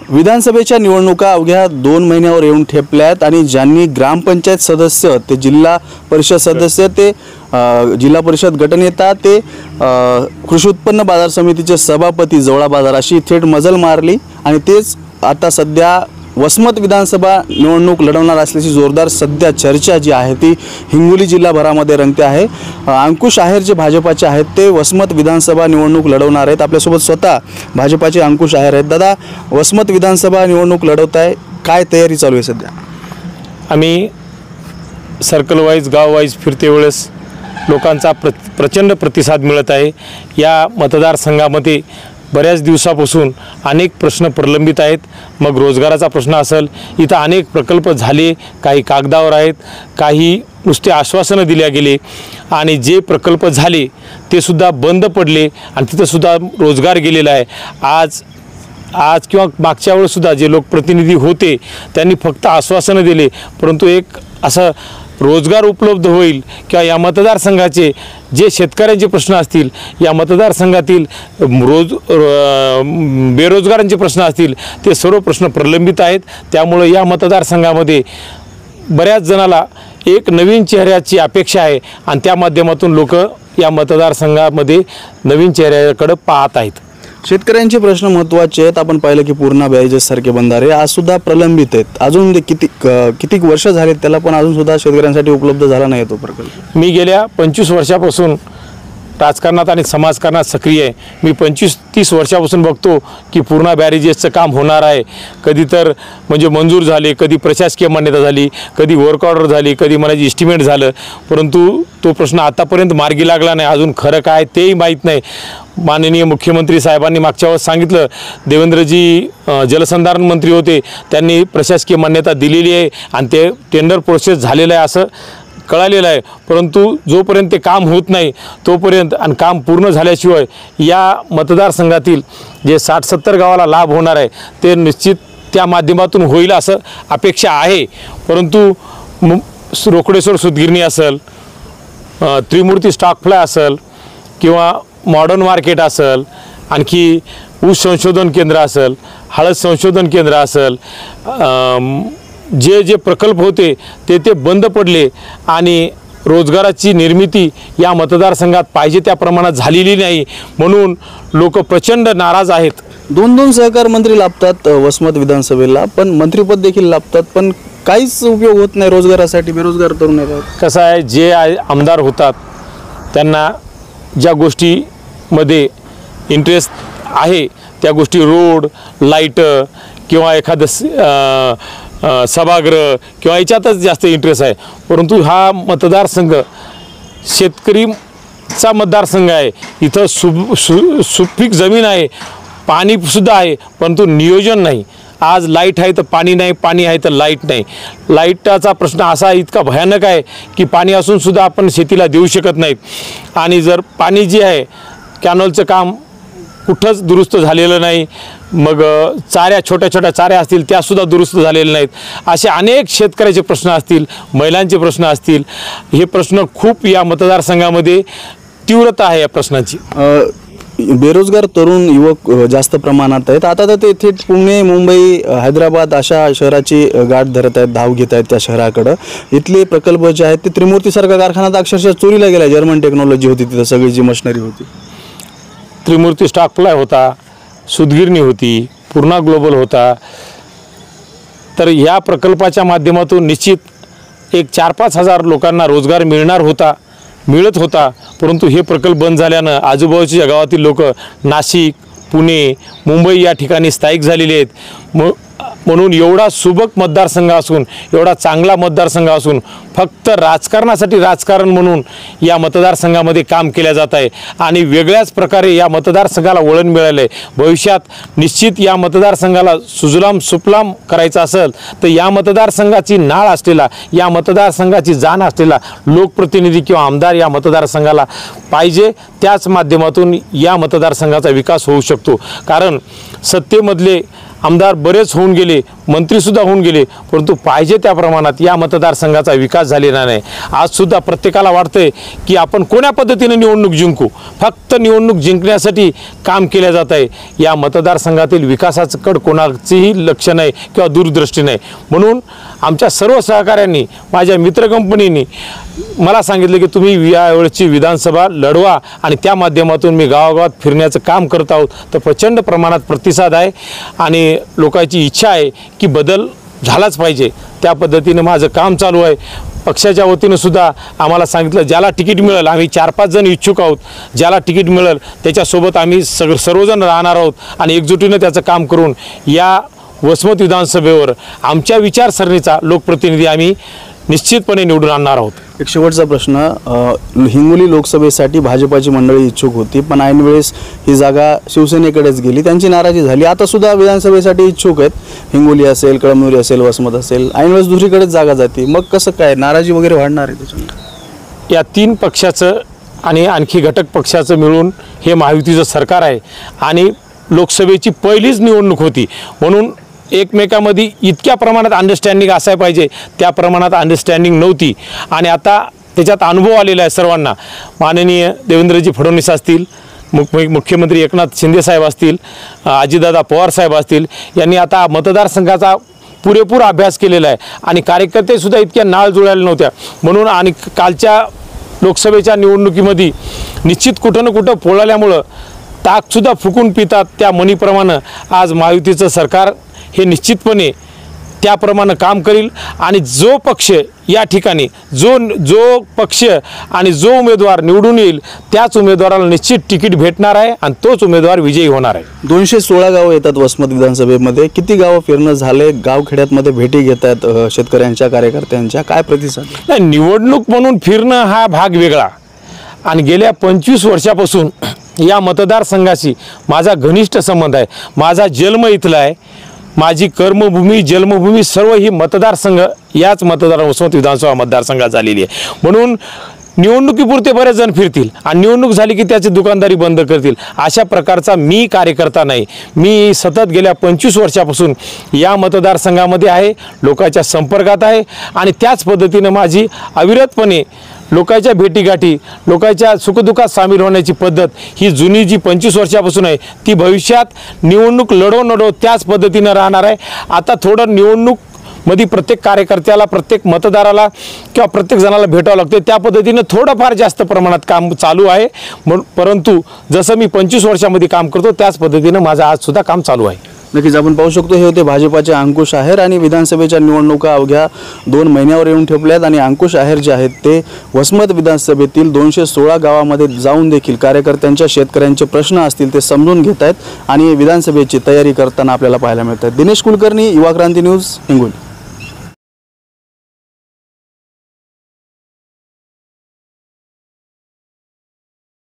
विधानसभेच्या निवडणुका अवघ्या 2 महिन्यावर येऊन ठेपल्यात आणि ज्यांनी ग्रामपंचायत सदस्य ते जिल्हा परिषद सदस्य ते जिल्हा परिषद गटनेता ते कृषी उत्पन्न बाजार समितीचे सभापती जवळा बाजार अशी थेट मजल मारली आणि तेच आता सध्या वसमत विधानसभा निवडणूक लढवणार असल्याची जोरदार सध्या चर्चा जी आहे ती हिंगोली जिल्हाभरामध्ये रंगते आहे। अंकुश आहेर जे भाजपाचे आहेत ते वसमत विधानसभा निवडणूक लढवणार आहेत। आपल्यासोबत स्वतः भाजपाचे अंकुश आहेर आहेत। दादा, वसमत विधानसभा निवडणूक लढवत आहे, काय तयारी चालू आहे सध्या? आम्ही सर्कल वाईज गाव वाईज फिरते वेळेस लोकांचा प्रचंड प्रतिसाद मिळत आहे। या मतदारसंघामध्ये बऱ्याच दिवसापासून अनेक प्रश्न प्रलंबित आहेत। मग रोजगाराचा प्रश्न असेल, इथं अनेक प्रकल्प झाले, काही कागदावर आहेत, काही नुसते आश्वासनं दिल्या गेले आणि जे प्रकल्प झाले ते सुद्धा बंद पडले आणि तिथं सुद्धा रोजगार गेलेला आहे। आज किंवा मागच्या वेळेसुद्धा जे लोकप्रतिनिधी होते त्यांनी फक्त आश्वासनं दिले, परंतु एक असं रोजगार उपलब्ध होईल किंवा या मतदारसंघाचे जे शेतकऱ्यांचे प्रश्न असतील, या मतदारसंघातील बेरोजगारांचे प्रश्न असतील, ते सर्व प्रश्न प्रलंबित आहेत। त्यामुळे या मतदारसंघामध्ये बऱ्याच जणाला एक नवीन चेहऱ्याची अपेक्षा आहे आणि त्या माध्यमातून लोक या मतदारसंघामध्ये नवीन चेहऱ्याकडे पाहत आहेत। शेतकऱ्यांचे प्रश्न महत्त्वाचे आहेत। आपण पाहिलं की पूर्णा बॅरेजेससारखे बंधारे आज सुद्धा प्रलंबित आहेत, अजून किती वर्ष झालेत त्याला, पण अजून सुद्धा शेतकऱ्यांसाठी उपलब्ध झाला नाही तो प्रकल्प। मी गेल्या 25 वर्षापासून राजकारणात आणि समाजकारणात सक्रिय आहे। मी 25-30 वर्षापासून बघतो की पूर्णा बॅरेजेसचं काम होणार आहे, कधी तर म्हणजे मंजूर झाले, कधी प्रशासकीय मान्यता झाली, कधी वर्क ऑर्डर झाली, कधी मला एस्टिमेट झालं, परंतु तो प्रश्न आतापर्यंत मार्गी लागला नाही। अजून खरं काय तेही माहीत नाही। माननीय मुख्यमंत्री साहेबांनी मागच्या वेळेस सांगितलं, देवेंद्रजी जलसंधारण मंत्री होते, त्यांनी प्रशासकीय मान्यता दिलेली आहे आणि ते टेंडर प्रोसेस झालेलं आहे असं कळालेलं आहे, परंतु जोपर्यंत ते काम होत नाही तोपर्यंत आणि काम पूर्ण झाल्याशिवाय या मतदारसंघातील जे 60-70 गावाला लाभ होणार आहे ते निश्चित त्या माध्यमातून होईल असं अपेक्षा आहे। परंतु रोकडेश्वर सूतगिरणी असेल, त्रिमूर्ती स्टॉक फ्लाय असेल किंवा मॉडर्न मार्केट असेल, आणखी ऊस संशोधन केंद्र असेल, हळद संशोधन केंद्र असेल, जे प्रकल्प होते ते बंद पडले आणि रोजगाराची निर्मिती या मतदारसंघात पाहिजे त्या प्रमाणात झालेली नाही, म्हणून लोक प्रचंड नाराज आहेत। 2 सहकार मंत्री लाभतात वसमत विधानसभेला, पण मंत्रिपद देखील लाभतात, पण काहीच उपयोग होत नाही रोजगारासाठी। बेरोजगार तरुण आहेत। कसं आहे, जे आमदार होतात त्यांना ज्या गोष्टीमध्ये इंटरेस्ट आहे त्या गोष्टी रोड, लाईट किंवा एखादं सभागृह किंवा याच्यातच जास्त इंटरेस्ट आहे, परंतु हा मतदारसंघ शेतकरीचा मतदारसंघ आहे। इथं सुपीक जमीन आहे, पाणीसुद्धा आहे, परंतु नियोजन नाही। आज लाईट आहे तर पाणी नाही, पाणी आहे तर लाईट नाही। लाईटाचा प्रश्न असा इतका भयानक आहे की पाणी असून सुद्धा आपण शेतीला देऊ शकत नाहीत आणि जर पाणी जे आहे कॅनलचं काम कुठंच दुरुस्त झालेलं नाही, मग छोट्या छोट्या चाऱ्या असतील त्यासुद्धा दुरुस्त झालेल्या नाहीत। असे अनेक शेतकऱ्याचे प्रश्न असतील, महिलांचे प्रश्न असतील, हे प्रश्न खूप या मतदारसंघामध्ये तीव्रता आहे या प्रश्नाची। बेरोजगार तरुण युवक जास्त प्रमाणात आहेत। आता तर ते थेट पुणे, मुंबई, हैदराबाद अशा शहराची गाठ धरत आहेत, धाव घेत आहेत त्या शहराकडं। इथले प्रकल्प जे आहेत ते त्रिमूर्तीसारखा कारखाना अक्षरशः चोरीला गेला। जर्मन टेक्नॉलॉजी होती तिथं, सगळी जी मशिनरी होती। त्रिमूर्ती स्टॉक फ्लाय होता, सूतगिरणी होती, पूर्णा ग्लोबल होता। तर या प्रकल्पाच्या माध्यमातून निश्चित एक 4-5 हजार लोकांना रोजगार मिळत होता, परंतु हे प्रकल्प बंद झाल्यानं आजूबाजूच्या गावातील लोक नाशिक, पुणे, मुंबई या ठिकाणी स्थायिक झालेले आहेत। म्हणून एवढा सुबक मतदारसंघ असून, एवढा चांगला मतदारसंघ असून फक्त राजकारणासाठी राजकारण म्हणून या मतदारसंघामध्ये काम केले जात आहे आणि वेगळ्याच प्रकारे या मतदारसंघाला वळण मिळाले आहे। भविष्यात निश्चित या मतदारसंघाला सुजलाम सुफलाम करायचं असेल तर या मतदारसंघाची नाळ असलेला, या मतदारसंघाची जाण असलेला लोकप्रतिनिधी किंवा आमदार या मतदारसंघाला पाहिजे। त्याच माध्यमातून या मतदारसंघाचा विकास होऊ शकतो, कारण सत्तेमधले आमदार बरेच होऊन गेले, मंत्रीसुद्धा होऊन गेले, परंतु पाहिजे त्या प्रमाणात या मतदारसंघाचा विकास झालेला नाही. आजसुद्धा प्रत्येकाला वाटतंय की आपण कोण्या पद्धतीने निवडणूक जिंकू, फक्त निवडणूक जिंकण्यासाठी काम केले जात आहे. या मतदारसंघातील विकासाकडे कोणाचीही लक्ष नाही किंवा दूरदृष्टी नाही. म्हणून आमच्या सर्व सहकाऱ्यांनी, माझ्या मित्र कंपनींनी मला सांगितलं की तुम्ही यावेळची विधानसभा लढवा आणि त्या माध्यमातून मी गावागावात फिरण्याचं काम करत आहोत. तर प्रचंड प्रमाणात प्रतिसाद आहे आणि लोकांची इच्छा आहे की बदल झालाच पाहिजे. त्या पद्धतीने माझं काम चालू आहे. पक्षाच्या वतीनं सुद्धा आम्हाला सांगितलं ज्याला तिकीट मिळेल, आम्ही 4-5 जण इच्छुक आहोत, ज्याला तिकीट मिळेल त्याच्यासोबत आम्ही सर्वजण राहणार आहोत आणि एकजुटीनं त्याचं काम करून या वसमत विधानसभेवर आमच्या विचारसरणीचा लोकप्रतिनिधी आम्ही निश्चितपणे निवडून आणणार आहोत. एक शेवटचा प्रश्न, हिंगोली लोकसभेसाठी भाजपाची मंडळी इच्छुक होती, पण ऐन वेळेस ही जागा शिवसेनेकडेच गेली, त्यांची नाराजी झाली. आता सुद्धा विधानसभेसाठी इच्छुक आहेत, हिंगोली असेल, कळमनुरी असेल, वसमत असेल, ऐन वेळेस दुसरीकडेच जागा जाते. मग कसं काय, नाराजी वगैरे वाढणार आहे त्याच्यामुळे? या 3 पक्षाचं आणि आणखी घटक पक्षाचं मिळून हे महायुतीचं सरकार आहे आणि लोकसभेची पहिलीच निवडणूक होती, म्हणून एकमेकांमध्ये इतक्या प्रमाणात अंडरस्टँडिंग असायला पाहिजे त्या प्रमाणात अंडरस्टँडिंग नव्हती. आणि आता त्याच्यात अनुभव आलेला आहे सर्वांना. माननीय देवेंद्रजी फडणवीस असतील, मुख्यमंत्री एकनाथ शिंदे साहेब असतील, अजितदादा पवार साहेब असतील, यांनी आता मतदारसंघाचा पुरेपूर अभ्यास केलेला आहे आणि कार्यकर्तेसुद्धा इतक्या नाळ जुळाल्या नव्हत्या. म्हणून आणि कालच्या लोकसभेच्या निवडणुकीमध्ये निश्चित कुठं ना कुठं पोळाल्यामुळं ताकसुद्धा फुकून पितात. त्या मनीप्रमाणे आज महायुतीचं सरकार हे निश्चितपणे त्याप्रमाणे काम करील आणि जो पक्ष या ठिकाणी जो पक्ष आणि जो उमेदवार निवडून येईल त्याच उमेदवाराला निश्चित तिकीट भेटणार आहे आणि तोच उमेदवार विजयी होणार आहे. 216 गावं येतात वसमत विधानसभेमध्ये. किती गावं फिरणं झाले, गावखेड्यातमध्ये भेटी घेत आहेत शेतकऱ्यांच्या, कार्यकर्त्यांच्या, काय प्रतिसाद? नाही, निवडणूक म्हणून फिरणं हा भाग वेगळा आणि गेल्या 25 वर्षापासून या मतदारसंघाशी माझा घनिष्ठ संबंध आहे. माझा जन्म इथला आहे, माझी कर्मभूमी, जन्मभूमी सर्व ही मतदारसंघ याच वसमत विधानसभा मतदारसंघात झालेली आहे. म्हणून निवडणुकीपुरते बरेच जण फिरतील आणि निवडणूक झाली की त्याची दुकानदारी बंद करतील, अशा प्रकारचा मी कार्यकर्ता नाही. मी सतत गेल्या 25 वर्षापासून या मतदारसंघामध्ये आहे, लोकांच्या संपर्कात आहे आणि त्याच पद्धतीनं माझी अविरतपणे लोकांच्या भेटीगाठी, लोकांच्या सुखदुःखात सामील होण्याची पद्धत ही जुनी जी 25 वर्षापासून आहे ती भविष्यात निवडणूक लढो त्याच पद्धतीनं राहणार आहे. आता थोडं निवडणूक मध्ये प्रत्येक कार्यकर्त्याला, प्रत्येक मतदाराला किंवा प्रत्येक जणाला भेटावं लागतं, त्या पद्धतीनं थोडंफार जास्त प्रमाणात काम चालू आहे. परंतु जसं मी 25 वर्षामध्ये काम करतो त्याच पद्धतीनं माझं आजसुद्धा काम चालू आहे. नक्कीच आपण पाहू शकतो, हे होते भाजपाचे अंकुश आहेर आणि विधानसभेच्या निवडणुका अवघ्या 2 महिन्यावर येऊन ठेपल्यात आणि अंकुश आहेर जे आहेत ते वसमत विधानसभेतील 216 गावामध्ये जाऊन देखील कार्यकर्त्यांच्या, शेतकऱ्यांचे प्रश्न असतील ते समजून घेत आहेत आणि विधानसभेची तयारी करताना आपल्याला पाहायला मिळतात. दिनेश कुलकर्णी, युवा क्रांती न्यूज, हिंगोली.